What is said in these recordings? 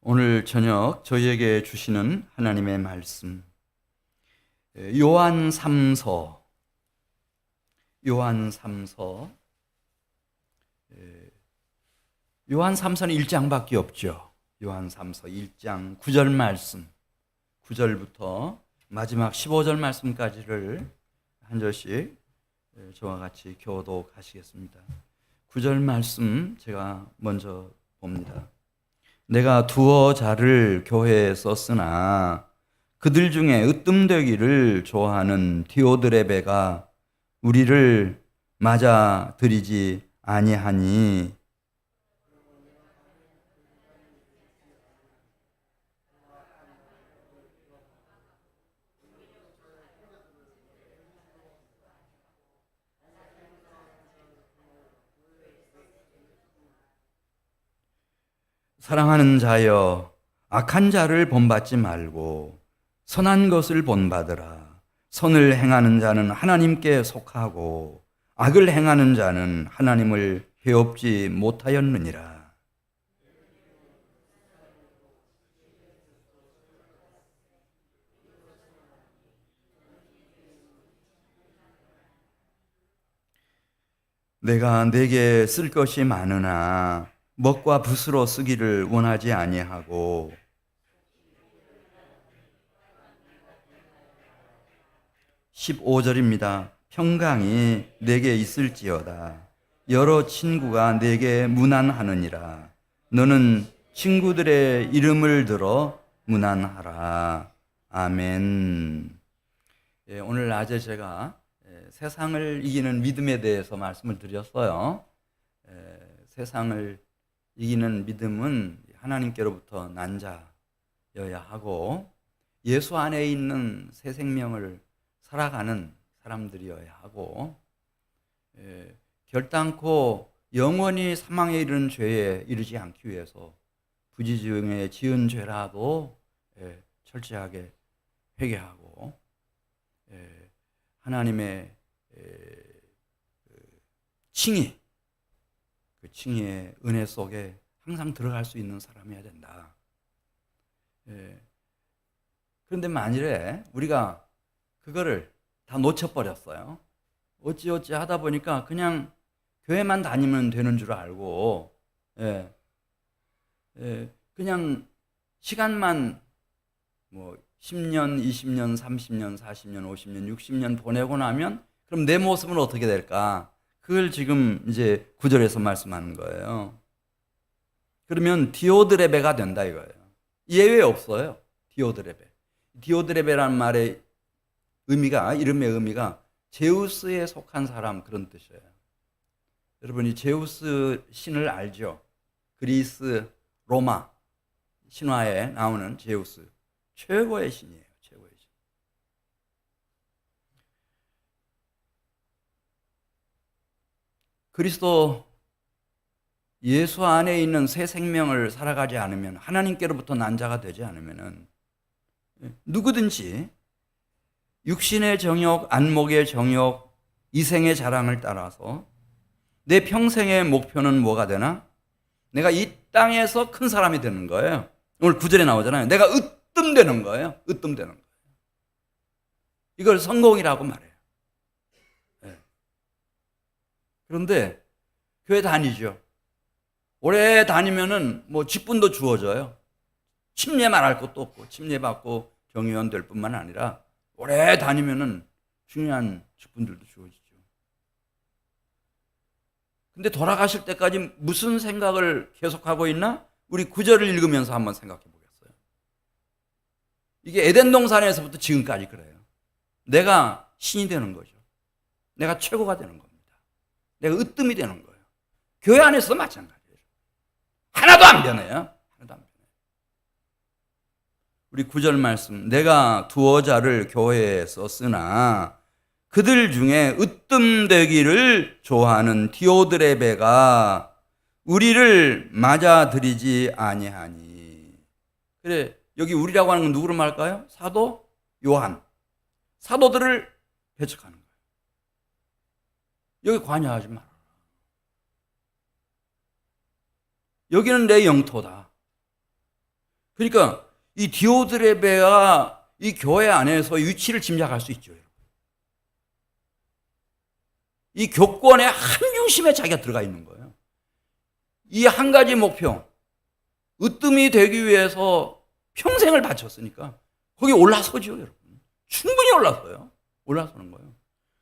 오늘 저녁 저희에게 주시는 하나님의 말씀, 요한 3서, 요한 3서, 요한 3서는 1장밖에 없죠. 요한 3서 1장 9절 말씀, 9절부터 마지막 15절 말씀까지를 한 절씩 저와 같이 교독하시겠습니다. 9절 말씀 제가 먼저 봅니다. 내가 두어 자를 교회에 썼으나 그들 중에 으뜸되기를 좋아하는 디오드레베가 우리를 맞아들이지 아니하니 사랑하는 자여, 악한 자를 본받지 말고 선한 것을 본받으라. 선을 행하는 자는 하나님께 속하고 악을 행하는 자는 하나님을 배웁지 못하였느니라. 내가 네게 쓸 것이 많으나 먹과 붓으로 쓰기를 원하지 아니하고 15절입니다. 평강이 내게 있을지어다. 여러 친구가 내게 문안하느니라. 너는 친구들의 이름을 들어 문안하라. 아멘. 오늘 낮에 제가 세상을 이기는 믿음에 대해서 말씀을 드렸어요. 세상을 이기는 믿음은 하나님께로부터 난 자여야 하고 예수 안에 있는 새 생명을 살아가는 사람들이어야 하고 결단코 영원히 사망에 이르는 죄에 이르지 않기 위해서 부지중에 지은 죄라도 철저하게 회개하고 하나님의 칭의, 그 칭의의 은혜 속에 항상 들어갈 수 있는 사람이어야 된다. 그런데 만일에 우리가 그거를 다 놓쳐버렸어요. 어찌어찌 하다 보니까 그냥 교회만 다니면 되는 줄 알고 그냥 시간만 뭐 10년, 20년, 30년, 40년, 50년, 60년 보내고 나면 그럼 내 모습은 어떻게 될까? 그걸 지금 이제 9절에서 말씀하는 거예요. 그러면 디오드레베가 된다 이거예요. 예외 없어요. 디오드레베. 디오드레베라는 말의 의미가, 이름의 의미가 제우스에 속한 사람 그런 뜻이에요. 여러분이 제우스 신을 알죠? 그리스, 로마 신화에 나오는 제우스. 최고의 신이에요. 최고의 신. 그리스도 예수 안에 있는 새 생명을 살아가지 않으면, 하나님께로부터 난 자가 되지 않으면 누구든지 육신의 정욕, 안목의 정욕, 이생의 자랑을 따라서 내 평생의 목표는 뭐가 되나? 내가 이 땅에서 큰 사람이 되는 거예요. 오늘 9절에 나오잖아요. 내가 으뜸되는 거예요. 으뜸되는 거예요. 이걸 성공이라고 말해요. 그런데 교회 다니죠. 오래 다니면은 뭐 직분도 주어져요. 침례 말할 것도 없고 침례 받고 경위원 될 뿐만 아니라 오래 다니면은 중요한 직분들도 주어지죠. 근데 돌아가실 때까지 무슨 생각을 계속하고 있나? 우리 9절을 읽으면서 한번 생각해 보겠어요. 이게 에덴 동산에서부터 지금까지 그래요. 내가 신이 되는 거죠. 내가 최고가 되는 겁니다. 내가 으뜸이 되는 거예요. 교회 안에서도 마찬가지예요. 하나도 안 변해요. 하나도 안 변해요. 우리 9절 말씀, 내가 두어 자를 교회에 썼으나 그들 중에 으뜸되기를 좋아하는 디오드레베가 우리를 맞아들이지 아니하니. 그래, 여기 우리라고 하는 건 누구를 말할까요? 사도 요한. 사도들을 배척하는 거예요. 여기 관여하지 마라. 여기는 내 영토다. 그러니까 이 디오드레베가 이 교회 안에서 위치를 짐작할 수 있죠. 이 교권의 한 중심에 자기가 들어가 있는 거예요. 이 한 가지 목표, 으뜸이 되기 위해서 평생을 바쳤으니까 거기 올라서죠, 여러분. 충분히 올라서요. 올라서는 거예요.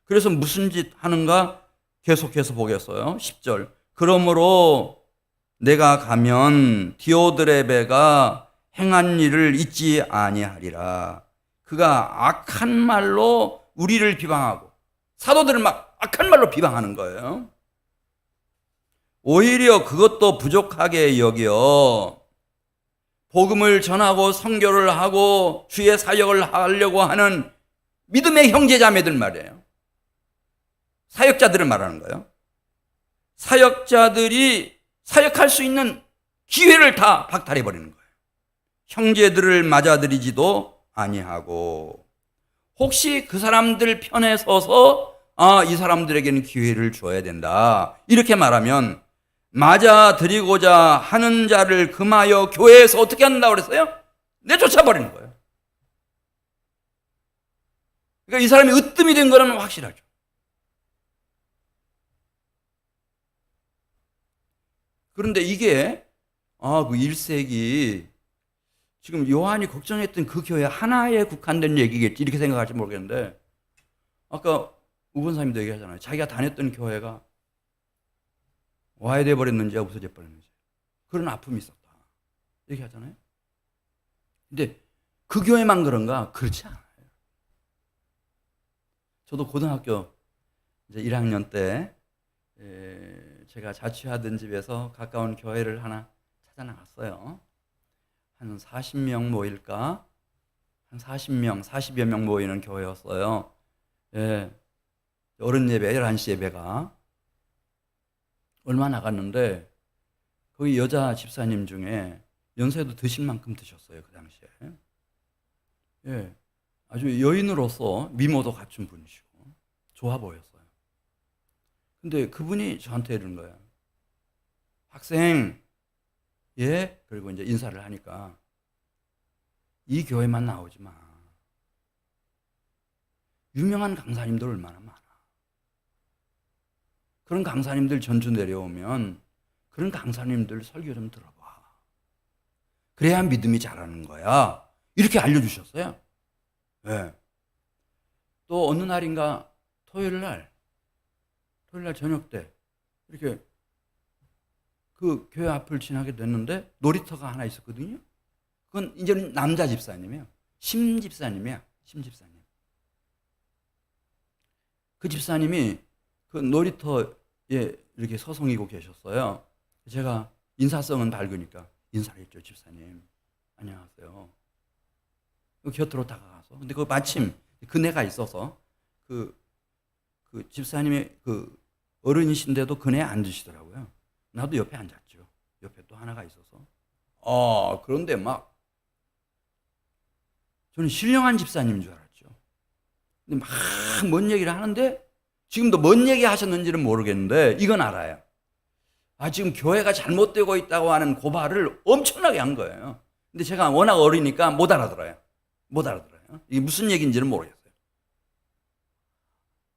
그래서 무슨 짓 하는가 계속해서 보겠어요. 10절. 그러므로 내가 가면 디오드레베가 행한 일을 잊지 아니하리라. 그가 악한 말로 우리를 비방하고 사도들을 막 악한 말로 비방하는 거예요. 오히려 그것도 부족하게 여겨 복음을 전하고 선교를 하고 주의 사역을 하려고 하는 믿음의 형제자매들 말이에요. 사역자들을 말하는 거예요. 사역자들이 사역할 수 있는 기회를 다 박탈해버리는 거예요. 형제들을 맞아들이지도 아니하고 혹시 그 사람들 편에 서서 이 사람들에게는 기회를 줘야 된다 이렇게 말하면 맞아들이고자 하는 자를 금하여 교회에서 어떻게 한다고 그랬어요? 내쫓아버리는 거예요. 그러니까 이 사람이 으뜸이 된 거는 확실하죠. 그런데 이게 그 1세기 지금 요한이 걱정했던 그 교회 하나에 국한된 얘기겠지 이렇게 생각할지 모르겠는데 아까 우 권사님도 얘기하잖아요. 자기가 다녔던 교회가 와야 돼 버렸는지 없어져 버렸는지 그런 아픔이 있었다 얘기하잖아요. 근데 그 교회만 그런가? 그렇지 않아요. 저도 고등학교 이제 1학년 때 제가 자취하던 집에서 가까운 교회를 하나 찾아 나갔어요. 한 40명 모일까? 한 40명, 40여 명 모이는 교회였어요. 어른 예배, 11시 예배가. 얼마 나갔는데 거기 여자 집사님 중에 연세도 드실 만큼 드셨어요. 그 당시에. 아주 여인으로서 미모도 갖춘 분이시고 좋아 보였어요. 근데 그분이 저한테 이러는 거예요. 학생, 그리고 이제 인사를 하니까 이 교회만 나오지 마. 유명한 강사님들 얼마나 많아. 그런 강사님들 전주 내려오면 그런 강사님들 설교 좀 들어봐. 그래야 믿음이 자라는 거야. 이렇게 알려주셨어요. 또 어느 날인가 토요일 날 저녁 때 이렇게 그 교회 앞을 지나게 됐는데 놀이터가 하나 있었거든요. 그건 이제는 남자 집사님이에요. 심 집사님이야. 심 집사님. 그 집사님이 그 놀이터에 이렇게 서성이고 계셨어요. 제가 인사성은 밝으니까 인사를 했죠. 집사님 안녕하세요. 곁으로 다가가서 근데 그 마침 그네가 있어서 그 집사님이 그 어른이신데도 그네에 앉으시더라고요. 나도 옆에 앉았죠. 옆에 또 하나가 있어서 그런데 막 저는 신령한 집사님인 줄 알았죠. 근데 막 뭔 얘기를 하는데 지금도 뭔 얘기 하셨는지는 모르겠는데 이건 알아요. 지금 교회가 잘못되고 있다고 하는 고발을 엄청나게 한 거예요. 근데 제가 워낙 어리니까 못 알아들어요. 이게 무슨 얘기인지는 모르겠어요.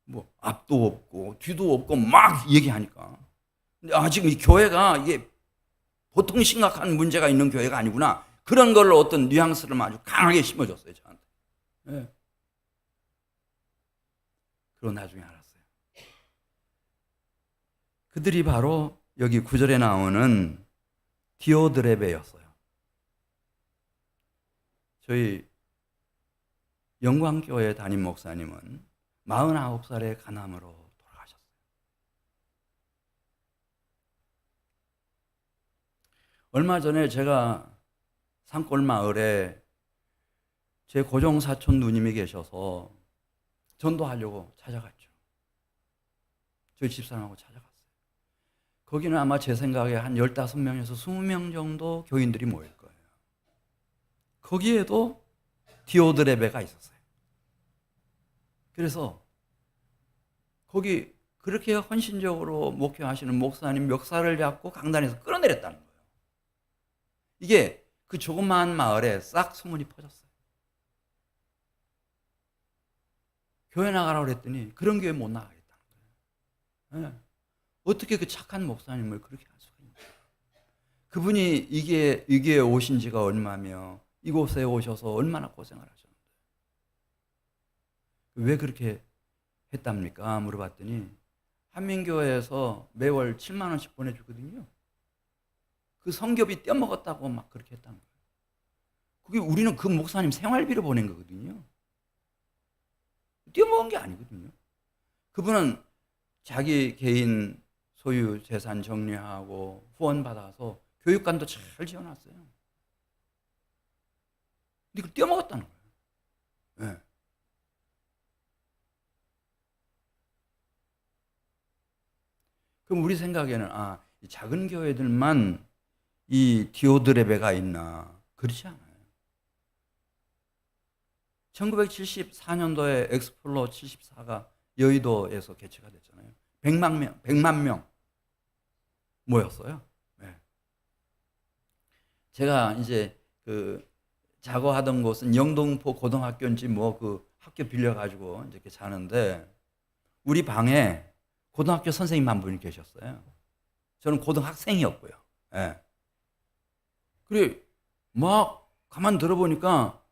뭐 앞도 없고 뒤도 없고 막 얘기하니까. 근데 지금 이 교회가 이게 보통 심각한 문제가 있는 교회가 아니구나. 그런 걸로 어떤 뉘앙스를 아주 강하게 심어줬어요, 저한테. 그리고 나중에 알았어요. 그들이 바로 여기 9절에 나오는 디오드레베였어요. 저희 영광교회 담임 목사님은 49살의 간암으로 돌아가셨어요. 얼마 전에 제가 산골 마을에 제 고종 사촌 누님이 계셔서 전도하려고 찾아갔죠. 저희 집사람하고 찾아갔어요. 거기는 아마 제 생각에 한 15명에서 20명 정도 교인들이 모일 거예요. 거기에도 디오드레베가 있었어요. 그래서 거기 그렇게 헌신적으로 목회하시는 목사님 멱살을 잡고 강단에서 끌어내렸다는 거예요. 이게 그 조그마한 마을에 싹 소문이 퍼졌어요. 교회 나가라고 그랬더니 그런 교회 못 나가겠다는 거예요. 네. 어떻게 그 착한 목사님을 그렇게 할 수가 있냐. 그분이 이게 오신 지가 얼마며 이곳에 오셔서 얼마나 고생을 하셨는데 왜 그렇게 했답니까? 물어봤더니 한민교회에서 매월 7만 원씩 보내주거든요. 그 성교비 떼먹었다고 막 그렇게 했다는 거예요. 그게 우리는 그 목사님 생활비로 보낸 거거든요. 떼먹은 게 아니거든요. 그분은 자기 개인 소유 재산 정리하고 후원받아서 교육관도 잘 지어놨어요. 근데 그걸 떼먹었다는 거예요. 네. 그럼 우리 생각에는 이 작은 교회들만 이 디오드레베가 있나? 그렇지 않아요. 1974년도에 엑스플로 74가 여의도에서 개최가 됐잖아요. 100만 명 모였어요. 네. 제가 이제 자고 하던 곳은 영동포 고등학교인지 뭐 그 학교 빌려가지고 이렇게 자는데 우리 방에 고등학교 선생님 한 분이 계셨어요. 저는 고등학생이었고요. 네. 그래 막 가만 들어보니까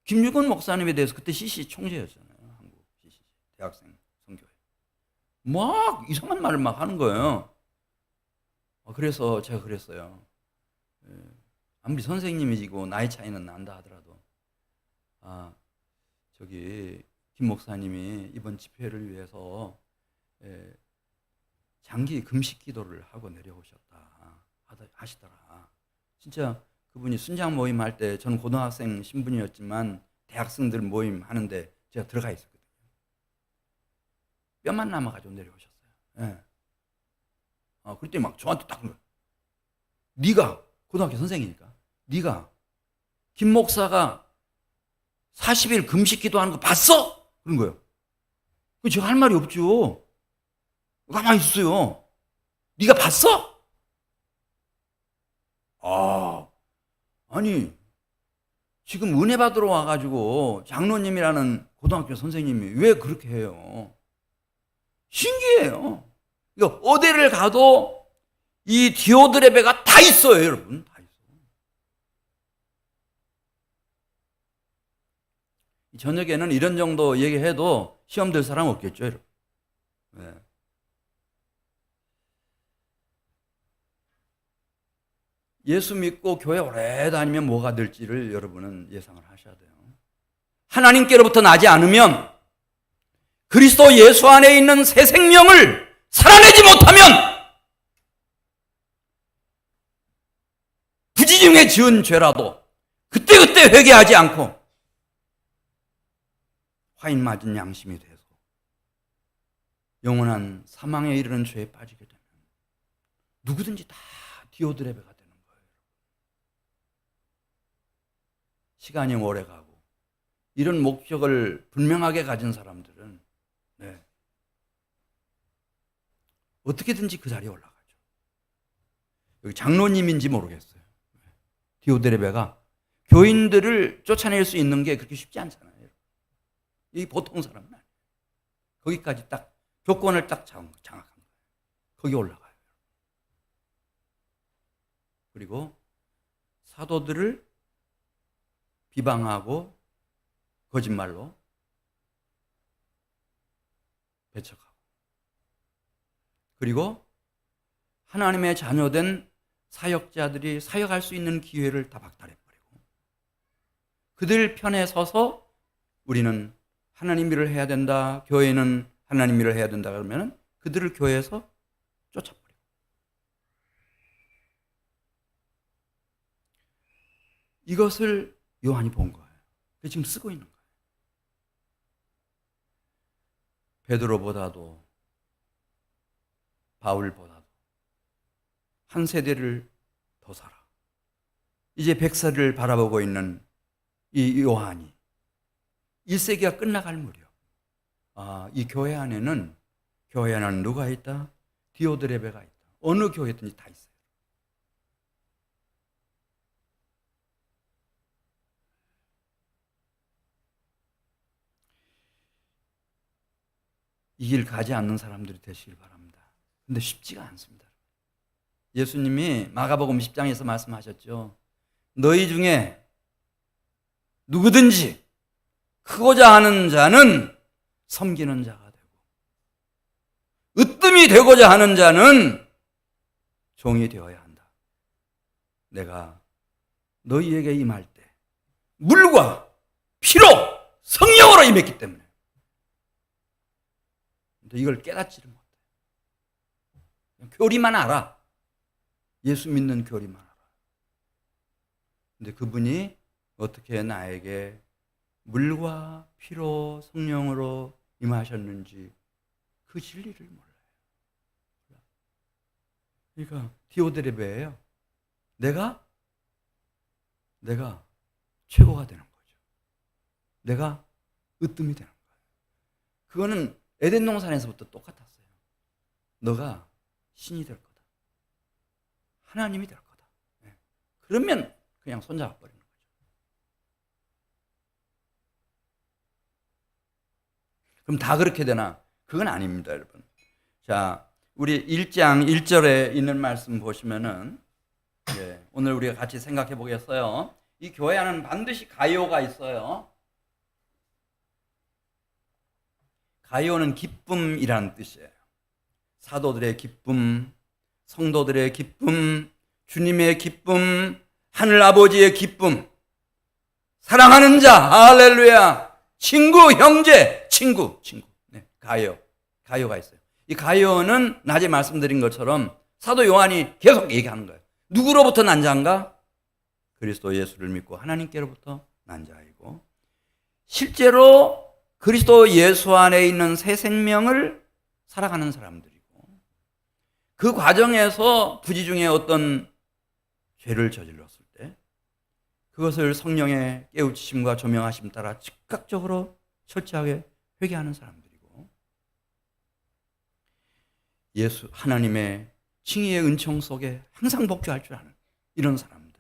김유건 목사님에 대해서 그때 CC 총재였잖아요. 한국 CC 대학생 선교회. 막 이상한 말을 막 하는 거예요. 그래서 제가 그랬어요. 아무리 선생님이고 나이 차이는 난다 하더라도 저기 김 목사님이 이번 집회를 위해서 장기 금식 기도를 하고 내려오셨다 하시더라. 진짜 그분이 순장 모임 할 때 저는 고등학생 신분이었지만 대학생들 모임 하는데 제가 들어가 있었거든요. 뼈만 남아가지고 내려오셨어요. 네. 그때 막 저한테 딱 네가 고등학교 선생이니까 네가 김 목사가 40일 금식 기도하는 거 봤어? 그런 거예요. 제가 할 말이 없죠. 가만히 있었어요. 네가 봤어? 아니 지금 은혜 받으러 와가지고 장로님이라는 고등학교 선생님이 왜 그렇게 해요? 신기해요. 그러니까 어디를 가도 이 디오드레베가 다 있어요, 여러분. 다 있어요. 저녁에는 이런 정도 얘기해도 시험 될 사람 없겠죠, 여러분. 네. 예수 믿고 교회 오래 다니면 뭐가 될지를 여러분은 예상을 하셔야 돼요. 하나님께로부터 나지 않으면 그리스도 예수 안에 있는 새 생명을 살아내지 못하면 부지중에 지은 죄라도 그때그때 회개하지 않고 화인 맞은 양심이 돼서 영원한 사망에 이르는 죄에 빠지게 되면 누구든지 다 디오드레베가 되는 거예요. 시간이 오래 가고 이런 목적을 분명하게 가진 사람들은 어떻게든지 그 자리에 올라가죠. 여기 장로님인지 모르겠어요. 디오드레베가 교인들을 쫓아낼 수 있는 게 그렇게 쉽지 않잖아요. 이 보통 사람은 아니에요. 거기까지 딱 조건을 딱 장악한 거예요. 거기 올라가요. 그리고 사도들을 비방하고 거짓말로 배척하고 그리고 하나님의 자녀된 사역자들이 사역할 수 있는 기회를 다 박탈해버리고 그들 편에 서서 우리는 하나님 일을 해야 된다, 교회는 하나님 일을 해야 된다 그러면 그들을 교회에서 쫓아버리고 이것을 요한이 본 거예요. 그래서 지금 쓰고 있는 거예요. 베드로보다도 바울보다도 한 세대를 더 살아. 이제 100세를 바라보고 있는 이 요한이 1세기가 끝나갈 무렵 이 교회 안에는 누가 있다? 디오드레베가 있다. 어느 교회든지 다 있어요. 이 길 가지 않는 사람들이 되시길 바랍니다. 근데 쉽지가 않습니다. 예수님이 마가복음 10장에서 말씀하셨죠. 너희 중에 누구든지 크고자 하는 자는 섬기는 자가 되고 으뜸이 되고자 하는 자는 종이 되어야 한다. 내가 너희에게 임할 때 물과 피로 성령으로 임했기 때문에 이걸 깨닫지를 못해. 교리만 알아. 예수 믿는 교리만 알아. 근데 그분이 어떻게 나에게 물과 피로 성령으로 임하셨는지 그 진리를 몰라요. 그러니까 디오드레베예요. 내가 최고가 되는 거죠. 내가 으뜸이 되는 거예요. 그거는 에덴 동산에서부터 똑같았어요. 너가 신이 될 거다. 하나님이 될 거다. 그러면 그냥 손잡아 버리는 거죠. 그럼 다 그렇게 되나? 그건 아닙니다, 여러분. 자, 우리 1장 1절에 있는 말씀 보시면은 오늘 우리가 같이 생각해 보겠어요. 이 교회 안에는 반드시 가요가 있어요. 가요는 기쁨이라는 뜻이에요. 사도들의 기쁨, 성도들의 기쁨, 주님의 기쁨, 하늘아버지의 기쁨, 사랑하는 자, 할렐루야, 친구, 형제, 친구. 네, 가요가 있어요. 이 가요는 낮에 말씀드린 것처럼 사도 요한이 계속 얘기하는 거예요. 누구로부터 난 자인가? 그리스도 예수를 믿고 하나님께로부터 난 자이고, 실제로 그리스도 예수 안에 있는 새 생명을 살아가는 사람들이고, 그 과정에서 부지 중에 어떤 죄를 저질렀을 때 그것을 성령의 깨우치심과 조명하심 따라 즉각적으로 철저하게 회개하는 사람들이고, 예수 하나님의 칭의의 은총 속에 항상 복주할 줄 아는 이런 사람들,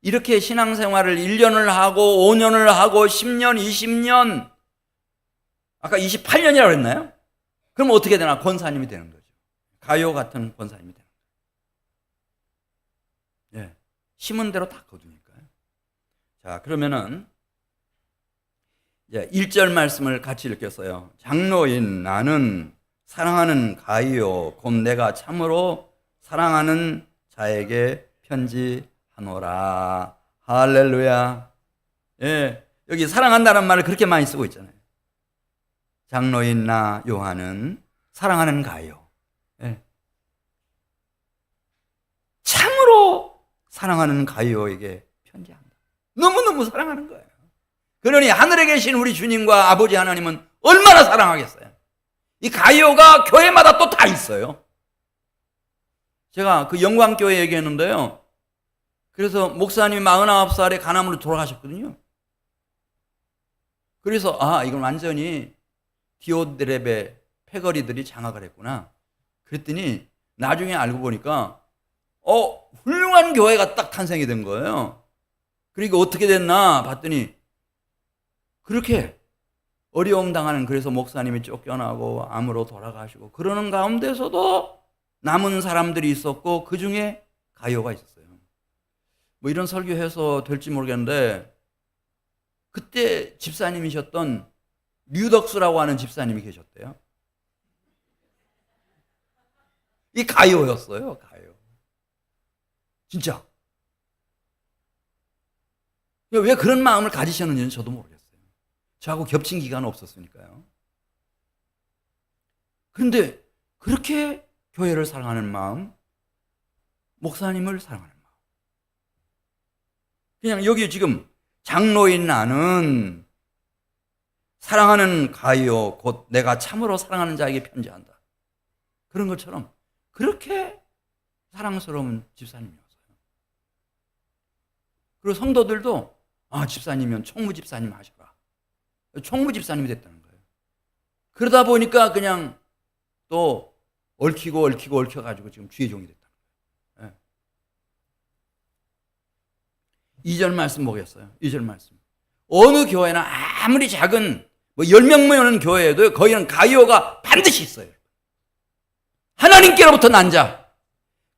이렇게 신앙생활을 1년을 하고 5년을 하고 10년, 20년, 아까 28년이라고 했나요? 그럼 어떻게 되나? 권사님이 되는 거죠. 가요 같은 권사님이 되는 거예요. 심은 대로 다 거두니까요. 자, 그러면은 이제 1절 말씀을 같이 읽겠어요. 장로인 나는 사랑하는 가이오 곧 내가 참으로 사랑하는 자에게 편지하노라. 할렐루야. 여기 사랑한다는 말을 그렇게 많이 쓰고 있잖아요. 장로인 나 요한은 사랑하는 가이오, 참으로 사랑하는 가이오에게 편지한다. 너무너무 사랑하는 거예요. 그러니 하늘에 계신 우리 주님과 아버지 하나님은 얼마나 사랑하겠어요. 이 가이오가 교회마다 또 다 있어요. 제가 그 영광교회 얘기했는데요, 그래서 목사님이 49살에 간암으로 돌아가셨거든요. 그래서 이건 완전히 디오드레베 패거리들이 장악을 했구나. 그랬더니 나중에 알고 보니까 훌륭한 교회가 딱 탄생이 된 거예요. 그러니까 어떻게 됐나 봤더니 그렇게 어려움 당하는, 그래서 목사님이 쫓겨나고 암으로 돌아가시고 그러는 가운데서도 남은 사람들이 있었고 그 중에 가요가 있었어요. 뭐 이런 설교해서 될지 모르겠는데 그때 집사님이셨던 류덕수라고 하는 집사님이 계셨대요. 이 가요였어요. 가요. 진짜. 왜 그런 마음을 가지셨는지는 저도 모르겠어요. 저하고 겹친 기간은 없었으니까요. 그런데 그렇게 교회를 사랑하는 마음, 목사님을 사랑하는 마음, 그냥 여기 지금 장로인 나는 사랑하는 가이오 곧 내가 참으로 사랑하는 자에게 편지한다, 그런 것처럼 그렇게 사랑스러운 집사님이었어요. 그리고 성도들도 집사님이면 총무 집사님 하셔라, 총무 집사님이 됐다는 거예요. 그러다 보니까 그냥 또 얽혀가지고 지금 주의 종이 됐다는 거예요. 2절 말씀 보겠어요. 2절 말씀. 어느 교회나 아무리 작은 뭐 10명 모이는 교회에도 거기는 가이오가 반드시 있어요. 하나님께로부터 난 자,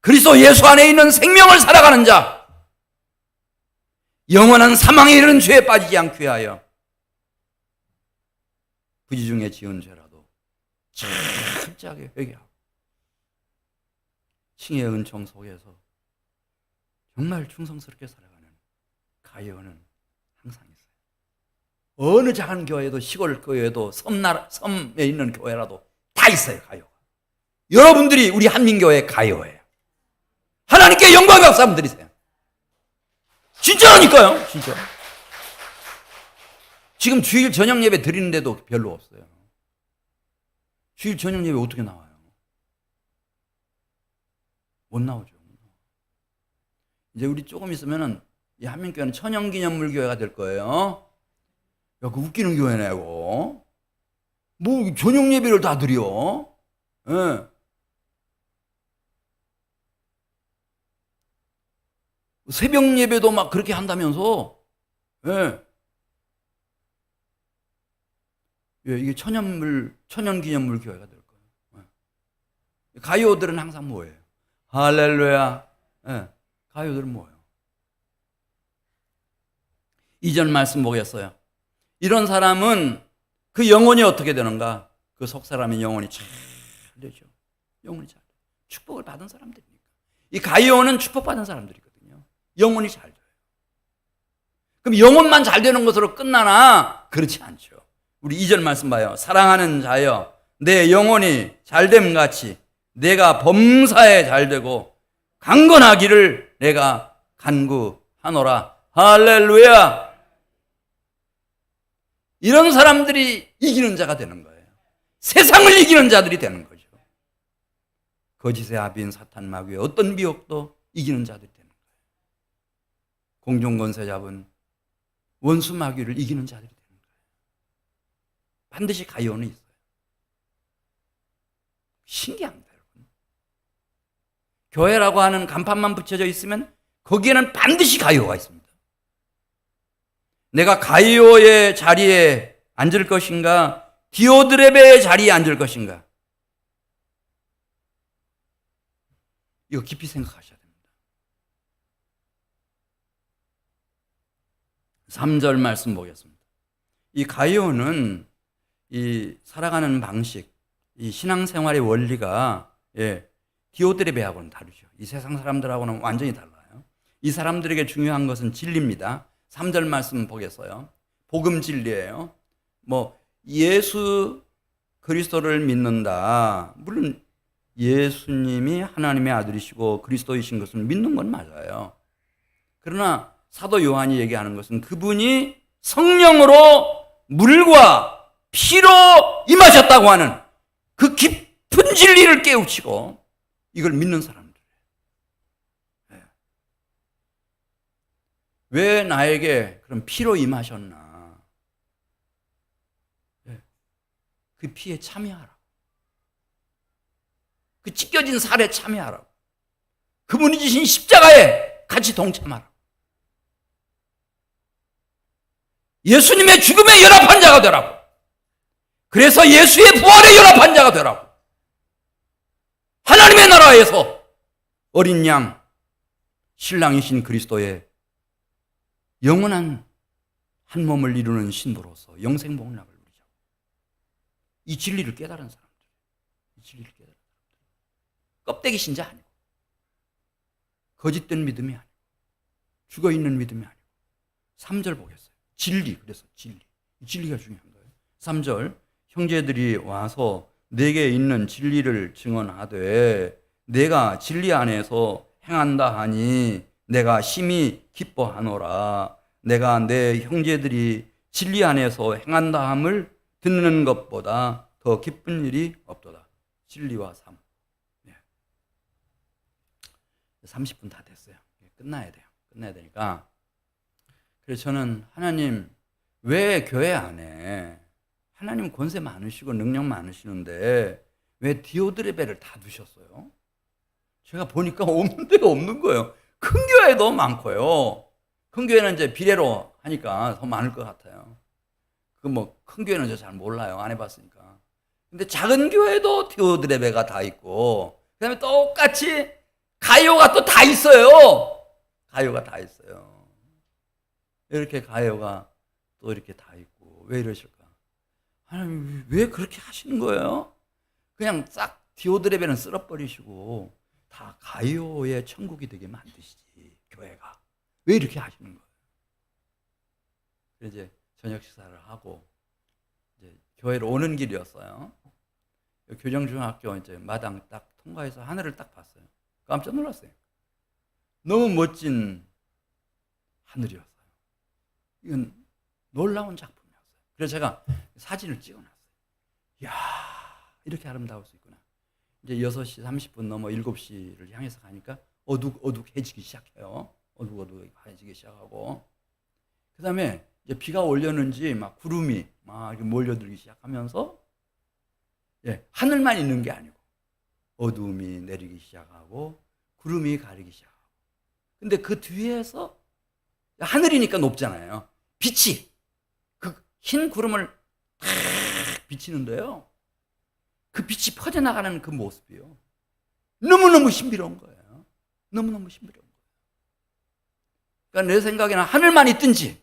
그리스도 예수 안에 있는 생명을 살아가는 자, 영원한 사망에 이르는 죄에 빠지지 않게 하여 부지 중에 지은 죄라도 철저하게 회개하고 칭의 은총 속에서 정말 충성스럽게 살아가는 가이오는 항상 있어요. 어느 작은 교회도 시골 교회도 섬에 있는 교회라도 다 있어요. 가이오가. 여러분들이 우리 한민교회 가이오예요. 하나님께 영광의 박수 한번 드리세요. 진짜라니까요. 진짜. 지금 주일 저녁 예배 드리는데도 별로 없어요. 주일 저녁 예배 어떻게 나와요? 못 나오죠. 이제 우리 조금 있으면은 이 한민교회는 천연기념물 교회가 될 거예요. 야, 그 웃기는 교회네, 이거. 뭐 저녁 예배를 다 드려? 예. 새벽 예배도 막 그렇게 한다면서, 예. 예, 이게 천연기념물 교회가 될 거예요. 예. 가요들은 항상 뭐예요? 할렐루야. 예. 가요들은 뭐예요? 이전 말씀 보겠어요. 이런 사람은 그 영혼이 어떻게 되는가? 그 속 사람의 영혼이 잘 되죠. 영혼이 잘 돼요. 축복을 받은 사람들이니까. 이 가이오는 축복받은 사람들이거든요. 영혼이 잘 돼요. 그럼 영혼만 잘 되는 것으로 끝나나? 그렇지 않죠. 우리 2절 말씀 봐요. 사랑하는 자여, 내 영혼이 잘됨 같이 내가 범사에 잘되고 강건하기를 내가 간구하노라. 할렐루야. 이런 사람들이 이기는 자가 되는 거예요. 세상을 이기는 자들이 되는 거죠. 거짓의 아비인 사탄 마귀의 어떤 미혹도 이기는 자들이 되는 거예요. 공중권세 잡은 원수 마귀를 이기는 자들이 되는 거예요. 반드시 가이오는 있어요. 신기합니다, 여러분. 교회라고 하는 간판만 붙여져 있으면 거기에는 반드시 가이오가 있습니다. 내가 가이오의 자리에 앉을 것인가, 디오드레베의 자리에 앉을 것인가, 이거 깊이 생각하셔야 됩니다. 3절 말씀 보겠습니다. 이 가이오는 이 살아가는 방식, 이 신앙생활의 원리가 디오드레베하고는 다르죠. 이 세상 사람들하고는 완전히 달라요. 이 사람들에게 중요한 것은 진리입니다. 3절 말씀 보겠어요. 복음 진리예요. 뭐 예수 그리스도를 믿는다. 물론 예수님이 하나님의 아들이시고 그리스도이신 것을 믿는 건 맞아요. 그러나 사도 요한이 얘기하는 것은 그분이 성령으로 물과 피로 임하셨다고 하는 그 깊은 진리를 깨우치고 이걸 믿는 사람들. 왜 나에게 그런 피로 임하셨나? 그 피에 참여하라. 그 찢겨진 살에 참여하라. 그분이 지신 십자가에 같이 동참하라. 예수님의 죽음에 연합한 자가 되라고. 그래서 예수의 부활에 연합한 자가 되라고. 하나님의 나라에서 어린 양, 신랑이신 그리스도의 영원한 한 몸을 이루는 신부로서 영생복락을 누리자. 이 진리를 깨달은 사람들. 이 진리를 깨달은 사람들. 껍데기 신자 아니고, 거짓된 믿음이 아니고, 죽어있는 믿음이 아니고. 3절 보겠어요. 진리. 그래서 진리. 이 진리가 중요한 거예요. 3절. 형제들이 와서 내게 있는 진리를 증언하되 내가 진리 안에서 행한다 하니 내가 심히 기뻐하노라. 내가 내 형제들이 진리 안에서 행한다 함을 듣는 것보다 더 기쁜 일이 없도다. 진리와 삶. 30분 다 됐어요. 끝나야 돼요. 끝나야 되니까. 그래서 저는 하나님 왜 교회 안에 하나님 권세 많으시고 능력 많으시는데 왜 디오드레베를 다 두셨어요? 제가 보니까 없는 데가 없는 거예요. 큰 교회도 많고요. 큰 교회는 이제 비례로 하니까 더 많을 것 같아요. 그 뭐 큰 교회는 저 잘 몰라요. 안 해봤으니까. 근데 작은 교회도 디오드레베가 다 있고, 그다음에 똑같이 가요가 또 다 있어요. 가요가 다 있어요. 이렇게 가요가 또 이렇게 다 있고, 왜 이러실까? 하나님 왜 그렇게 하시는 거예요? 그냥 싹 디오드레베는 쓸어버리시고 다 가요의 천국이 되게 만드시지, 교회가. 왜 이렇게 하시는 거예요? 이제 저녁 식사를 하고 이제 교회로 오는 길이었어요. 교정중학교 이제 마당 딱 통과해서 하늘을 딱 봤어요. 깜짝 놀랐어요. 너무 멋진 하늘이었어요. 이건 놀라운 작품이었어요. 그래서 제가 사진을 찍어놨어요. 이야, 이렇게 아름다울 수 있구나. 이제 6시 30분 넘어 7시를 향해서 가니까 어둑어둑해지기 시작해요. 어둑어둑해지기 시작하고, 그 다음에 이제 비가 올렸는지 막 구름이 막 이렇게 몰려들기 시작하면서, 예, 하늘만 있는 게 아니고 어둠이 내리기 시작하고 구름이 가리기 시작하고. 근데 그 뒤에서 하늘이니까 높잖아요. 빛이 그 흰 구름을 탁 비치는데요. 그 빛이 퍼져나가는 그 모습이요. 너무너무 신비로운 거예요. 너무너무 신비로운 거예요. 그러니까 내 생각에는 하늘만 있든지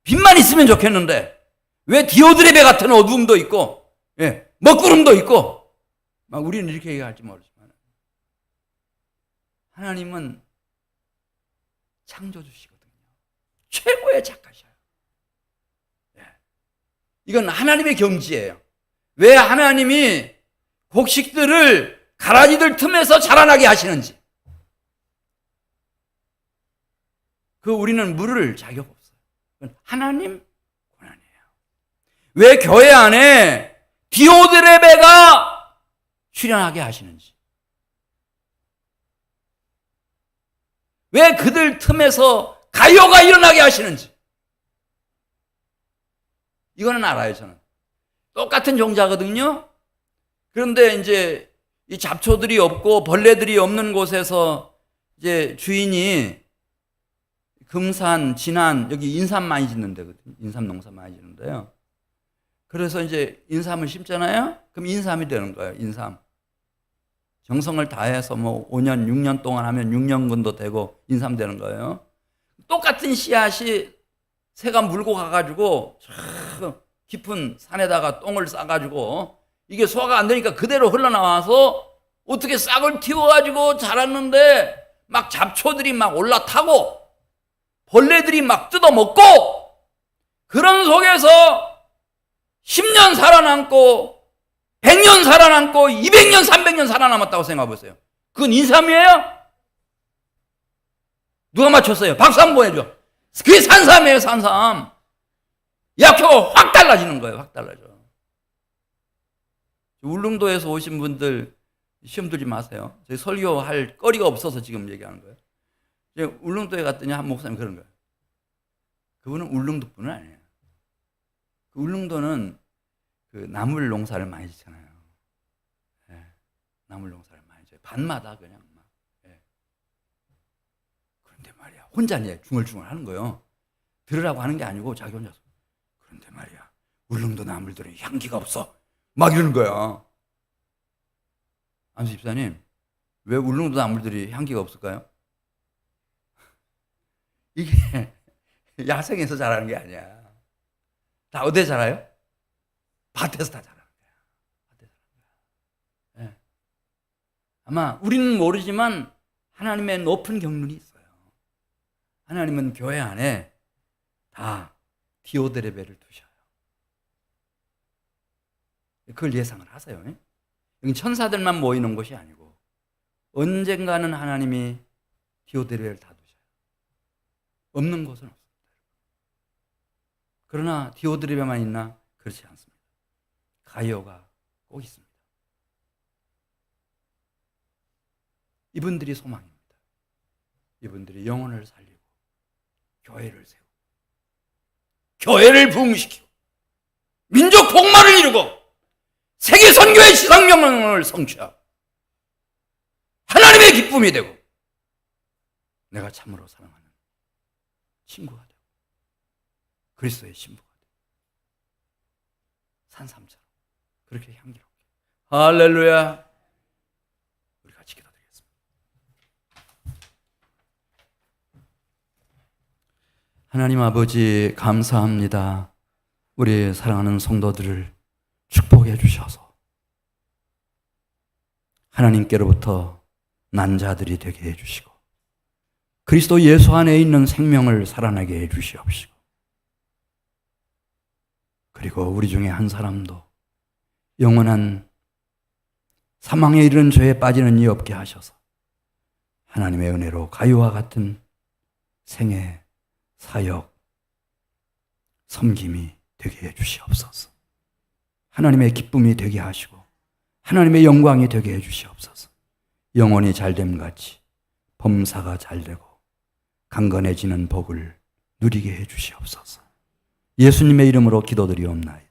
빛만 있으면 좋겠는데 왜 디오드레베 같은 어두움도 있고, 예, 먹구름도 있고, 막 우리는 이렇게 얘기할지 모르지만 하나님은 창조주시거든요. 최고의 작가셔요. 예. 이건 하나님의 경지예요. 왜 하나님이 곡식들을 가라지들 틈에서 자라나게 하시는지, 그 우리는 물을 자격 없어요. 하나님 권한이에요. 왜 교회 안에 디오드레베가 출연하게 하시는지, 왜 그들 틈에서 가요가 일어나게 하시는지, 이거는 알아요. 저는 똑같은 종자거든요. 그런데 이제 이 잡초들이 없고 벌레들이 없는 곳에서 이제 주인이 금산, 진안, 여기 인삼 많이 짓는 데거든요. 인삼 농사 많이 짓는데요. 그래서 이제 인삼을 심잖아요. 그럼 인삼이 되는 거예요. 인삼. 정성을 다해서 뭐 5년, 6년 동안 하면 6년근도 되고 인삼 되는 거예요. 똑같은 씨앗이 새가 물고 가가지고 저 깊은 산에다가 똥을 싸가지고 이게 소화가 안 되니까 그대로 흘러나와서 어떻게 싹을 틔워가지고 자랐는데 막 잡초들이 막 올라타고 벌레들이 막 뜯어먹고, 그런 속에서 10년 살아남고 100년 살아남고 200년 300년 살아남았다고 생각해 보세요. 그건 인삼이에요? 누가 맞췄어요? 박수 한번 보내줘. 그게 산삼이에요. 산삼. 약효가 확 달라지는 거예요. 확 달라져. 울릉도에서 오신 분들 시험 들지 마세요. 저희 설교할 거리가 없어서 지금 얘기하는 거예요. 울릉도에 갔더니 한 목사님 그런 거예요. 그분은 울릉도 분은 아니에요. 그 울릉도는 그 나물 농사를 많이 짓잖아요. 예, 나물 농사를 많이 짓어요. 밤마다 그냥 막. 예. 그런데 말이야, 혼자 이제 중얼중얼 하는 거예요. 들으라고 하는 게 아니고 자기 혼자서. 그런데 말이야, 울릉도 나물들은 향기가 없어. 막 이러는 거야. 안수 집사님, 왜 울릉도 나물들이 향기가 없을까요? 이게 야생에서 자라는 게 아니야. 다 어디에 자라요? 밭에서 다 자라는 거야. 밭에서 자라는 거야. 예. 아마 우리는 모르지만 하나님의 높은 경륜이 있어요. 하나님은 교회 안에 다 디오드레베를 두셔요. 그걸 예상을 하세요. 여기 천사들만 모이는 곳이 아니고 언젠가는 하나님이 디오드레베를 다 두셔요. 없는 곳은 없습니다. 그러나 디오드레베만 있나? 그렇지 않습니다. 가이오가 꼭 있습니다. 이분들이 소망입니다. 이분들이 영혼을 살리고 교회를 세우고 교회를 부흥시키고 민족 복마를 이루고 세계 선교의 지상명령을 성취하고 하나님의 기쁨이 되고 내가 참으로 사랑하는 친구가 되고 그리스도의 신부가 되고 산삼처럼 그렇게 향기롭게. 할렐루야. 우리 같이 기도드리겠습니다. 하나님 아버지 감사합니다. 우리 사랑하는 성도들을 축복해 주셔서 하나님께로부터 난 자들이 되게 해주시고 그리스도 예수 안에 있는 생명을 살아나게 해주시옵시고 그리고 우리 중에 한 사람도 영원한 사망에 이르는 죄에 빠지는 이 없게 하셔서 하나님의 은혜로 가요와 같은 생애, 사역, 섬김이 되게 해주시옵소서. 하나님의 기쁨이 되게 하시고 하나님의 영광이 되게 해주시옵소서. 영혼이 잘됨 같이 범사가 잘되고 강건해지는 복을 누리게 해주시옵소서. 예수님의 이름으로 기도드리옵나이다.